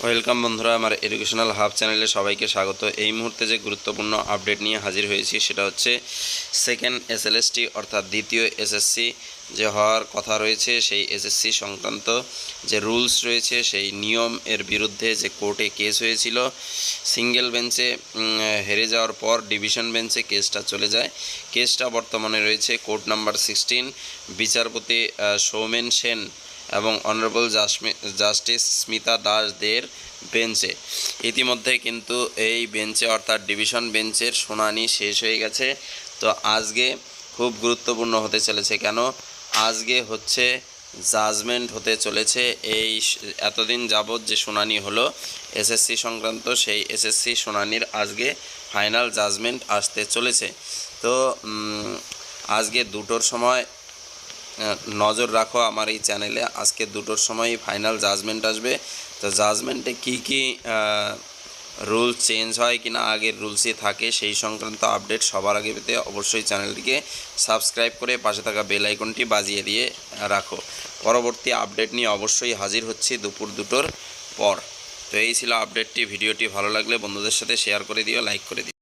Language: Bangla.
ওয়েলকাম বন্ধুরা, আমার এডুকেশনাল হাব চ্যানেলে সবাইকে স্বাগত। এই মুহূর্তে যে গুরুত্বপূর্ণ আপডেট নিয়ে হাজির হয়েছি সেটা হচ্ছে সেকেন্ড এসএলএসটি অর্থাৎ দ্বিতীয় এসএসসি যে হওয়ার কথা রয়েছে, সেই এসএসসি সংক্রান্ত যে রুলস রয়েছে সেই নিয়ম এর বিরুদ্ধে যে কোর্টে কেস হয়েছিল, সিঙ্গেল বেঞ্চে হেরে যাওয়ার পর ডিভিশন বেঞ্চে কেসটা চলে যায়। কেসটা বর্তমানে রয়েছে কোর্ট নাম্বার 16, বিচারপতি সৌমেন সেন এবং অনারেবল জাস্টিস স্মিতা দাসদের বেঞ্চে। ইতিমধ্যে কিন্তু এই বেঞ্চে অর্থাৎ ডিভিশন বেঞ্চের শুনানি শেষ হয়ে গেছে। তো আজকে খুব গুরুত্বপূর্ণ হতে চলেছে। কেন? আজকে হচ্ছে জাজমেন্ট হতে চলেছে। এই এতদিন যাবৎ যে শুনানি হলো এসএসসি সংক্রান্ত, সেই এসএসসি শুনানির আজকে ফাইনাল জাজমেন্ট আসতে চলেছে। তো আজকে 2টোর সময় নজর রাখো আমার এই চ্যানেলে। আজকে 2টোর সময়ই ফাইনাল জাজমেন্ট আসবে। তো জাজমেন্টে কী কী রুলস চেঞ্জ হয় কিনা আগের রুলসই থাকে সেই সংক্রান্ত আপডেট সবার আগে পেতে অবশ্যই চ্যানেলটিকে সাবস্ক্রাইব করে পাশে থাকা বেল আইকনটি বাজিয়ে দিয়ে রাখো। পরবর্তী আপডেট নিয়ে অবশ্যই হাজির হচ্ছি দুপুর 2টোর পর। তো এই ছিল আপডেটটি। ভিডিওটি ভালো লাগলে বন্ধুদের সাথে শেয়ার করে দিও, লাইক করে দিও।